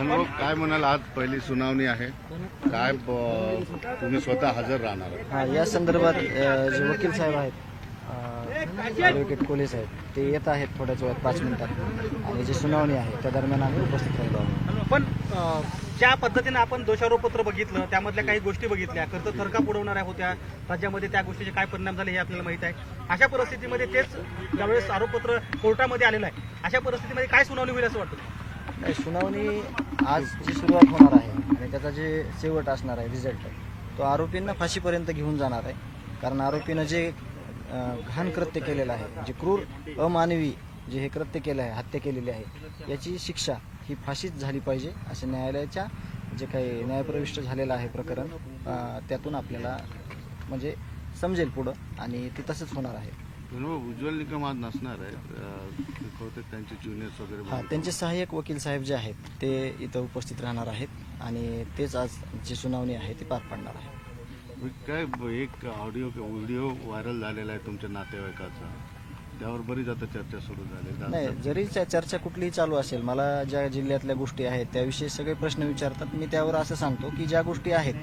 धनभाऊ काय म्हणाल, आज पहिली सुनावणी आहे, काय तुम्ही स्वतः हजर राहणार आहात? हां, या संदर्भात जे वकील साहेब आहेत, ॲडव्होकेट कोले साहेब, ते येत आहेत थोड्याच वेळात 5 मिनिटात, आणि जी सुनावणी आहे त्या दरम्यान आम्ही उपस्थित राहिलो आहोत. पण ज्या पद्धतीने आपण दोषारोपपत्र बघितलं, त्यामधल्या काही गोष्टी बघितल्या, खरं तर थरका उडवणाऱ्या होत्या, राज्यामध्ये त्या गोष्टीचे काय परिणाम झाले हे आपल्याला माहित आहे. अशा परिस्थितीमध्ये तेच ज्यावेळेस आरोपपत्र कोर्टामध्ये आलेलं आहे, अशा परिस्थितीमध्ये काय सुनावणी होईल असं वाटतं? नाही, सुनावणी आज जी सुरुवात होणार आहे आणि त्याचा जे शेवट असणार आहे रिझल्ट, तो आरोपींना फाशीपर्यंत घेऊन जाणार आहे. कारण आरोपीनं जे घाण कृत्य केलेलं आहे, जे क्रूर अमानवी जे हे कृत्य केलं आहे, हत्या केलेली आहे, याची शिक्षा ही फाशीच झाली पाहिजे असे न्यायालयाच्या जे काही न्यायप्रविष्ट झालेलं आहे प्रकरण, त्यातून आपल्याला म्हणजे समजेल पुढं, आणि ते तसंच होणार आहे. उज्ज्वल निकम आज नसणार आहे, त्यांचे ज्युनियर्स वगैरे. हां, त्यांचे सहाय्यक वकील साहेब जे आहेत ते इथं उपस्थित राहणार आहेत, आणि तेच आज जी सुनावणी आहे ती पार पाडणार आहे. काय एक व्हिडिओ व्हायरल झालेला आहे तुमच्या नातेवाईकाचा, त्यावर बरीच आता चर्चा सुरू झाली. नाही, जरी चर्चा कुठलीही चालू असेल, मला ज्या जिल्ह्यातल्या गोष्टी आहेत त्याविषयी सगळे प्रश्न विचारतात, मी त्यावर असं सांगतो की ज्या गोष्टी आहेत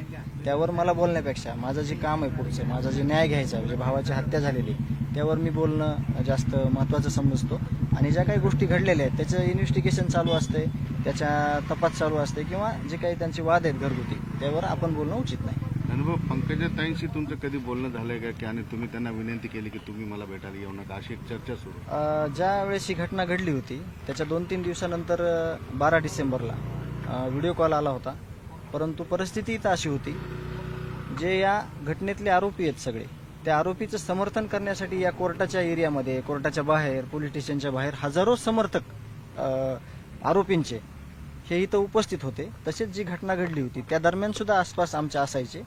त्यावर मला बोलण्यापेक्षा माझं जे काम आहे पुढचं, माझा जे न्याय घ्यायचा आहे, म्हणजे भावाची हत्या झालेली, त्यावर मी बोलणं जास्त महत्त्वाचं समजतो. आणि ज्या काही गोष्टी घडलेल्या आहेत त्याचं इन्व्हेस्टिगेशन चालू असते, त्याच्या तपास चालू असते, किंवा जे काही त्यांचे वाद आहेत घरगुती, त्यावर आपण बोलणं उचित नाही. अनुभव, पंकजाताईंशी तुमचं कधी बोलणं झालंय का, की आणि तुम्ही त्यांना विनंती केली की तुम्ही मला भेटायला येऊ नका, अशी एक चर्चा सुरू? ज्या वेळेस ही घटना घडली होती त्याच्या 2-3 दिवसानंतर 12 डिसेंबरला व्हिडिओ कॉल आला होता. परंतु परिस्थिती इथं अशी होती, जे या घटनेतले आरोपी आहेत सगळे, त्या आरोपीचं समर्थन करण्यासाठी या कोर्टाच्या एरियामध्ये, कोर्टाच्या बाहेर, पोलीस स्टेशनच्या बाहेर हजारो समर्थक आरोपींचे हे इथं उपस्थित होते. तसेच जी घटना घडली होती त्या दरम्यान सुद्धा आसपास आमच्या असायचे.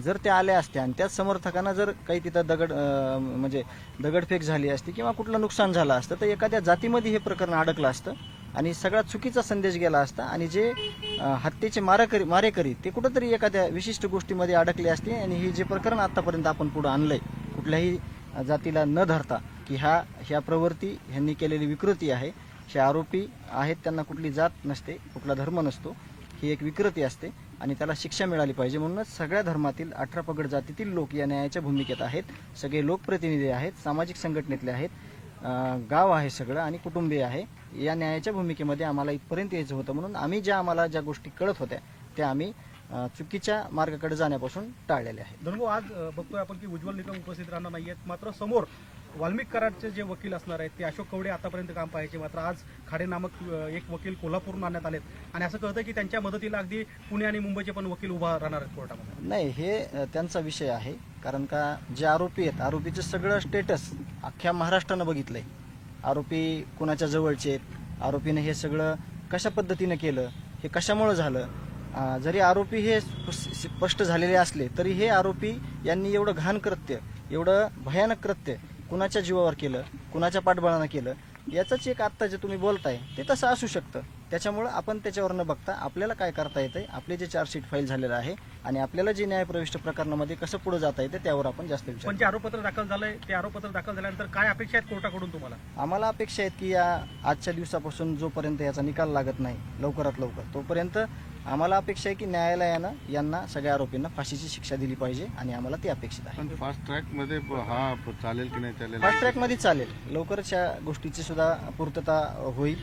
जर ते आले असते आणि त्याच समर्थकांना जर काही तिथं म्हणजे दगडफेक झाली असती किंवा कुठलं नुकसान झालं असतं, तर एखाद्या जातीमध्ये हे प्रकरण अडकलं असतं आणि सगळ्यात चुकीचा संदेश गेला असता, आणि जे हत्येचे मारेकरी ते कुठंतरी एखाद्या विशिष्ट गोष्टीमध्ये अडकले असते, आणि हे जे प्रकरण आतापर्यंत आपण पुढं आणलंय, कुठल्याही जातीला न धरता की ह्या प्रवृत्ती ह्यांनी केलेली विकृती आहे, हे आरोपी आहेत त्यांना कुठली जात नसते, कुठला धर्म नसतो, ही एक विकृती असते आणि त्याला शिक्षा मिळाली पाहिजे. म्हणूनच सगळ्या धर्मातील 18 पगड जातीतील लोक या न्यायाच्या भूमिकेत आहेत. सगळे लोकप्रतिनिधी आहेत, सामाजिक संघटनेतले आहेत, गाव आहे सगळं, आणि कुटुंबीय आहे. या न्यायाच्या भूमिकेमध्ये आम्हाला इथपर्यंत यायचं होतं, म्हणून आम्हाला ज्या गोष्टी कळत होत्या त्या आम्ही चुकीच्या मार्गाकडे जाण्यापासून टाळलेले आहेत. धनभाऊ, आज बघतोय आपण की उज्ज्वल निकम उपस्थित राहणार नाहीयेत, मात्र समोर वाल्मिक कराडचे जे वकील असणार आहेत ते अशोक कवडे आतापर्यंत काम पाहायचे, मात्र आज खाडे नामक एक वकील कोल्हापूरून आणण्यात आलेत, आणि असं कळतं की त्यांच्या मदतीला अगदी पुणे आणि मुंबईचे पण वकील उभा राहणार आहेत कोर्टामध्ये. नाही, हे त्यांचा विषय आहे. कारण का जे आरोपी आहेत, आरोपीचं सगळं स्टेटस अख्ख्या महाराष्ट्रानं बघितलंय. आरोपी कुणाच्या जवळचे आहेत, आरोपीनं हे सगळं कशा पद्धतीनं केलं, हे कशामुळं झालं. जरी आरोपी हे स्पष्ट झालेले असले तरी हे आरोपी यांनी एवढं घाण कृत्य, एवढं भयानक कृत्य कुणाच्या जीवावर केलं, कुणाच्या पाठबळानं केलं, याचंच एक आत्ता जे तुम्ही बोलताय ते तसं असू शकतं. त्याच्यामुळं आपण त्याच्यावर न बघता आपल्याला काय करता येतंय, आपले जे चार्जशीट फाईल झालेलं आहे आणि आपल्याला जे न्यायप्रविष्ट प्रकरणामध्ये कसं पुढे जाता येतं त्यावर आपण जास्त विचार. पण जे आरोपपत्र दाखल झालंय ते आरोपपत्र दाखल झाल्यानंतर काय अपेक्षा आहेत कोर्टाकडून तुम्हाला? आम्हाला अपेक्षा आहेत की या आजच्या दिवसापासून जोपर्यंत याचा निकाल लागत नाही लवकरात लवकर, तोपर्यंत आम्हाला अपेक्षा आहे की न्यायालयानं यांना सगळ्या आरोपींना फाशीची शिक्षा दिली पाहिजे, आणि आम्हाला ती अपेक्षित आहे. पण फास्ट ट्रॅकमध्ये हा चालेल की नाही चालेल? फास्ट ट्रॅकमध्ये चालेल, लवकरच या गोष्टीची सुद्धा पूर्तता होईल.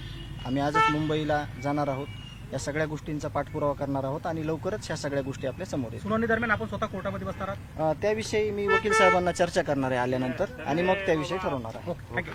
आम्ही आजच मुंबईला जाणार आहोत, या सगळ्या गोष्टींचा पाठपुरावा करणार आहोत, आणि लवकरच ह्या सगळ्या गोष्टी आपल्या समोर येतील. सुनावणी दरम्यान आपण स्वतः कोर्टामध्ये बसणार आहात? त्याविषयी मी वकील साहेबांना चर्चा करणार आहे आल्यानंतर, आणि मग त्याविषयी ठरवणार आहे. थँक्यू.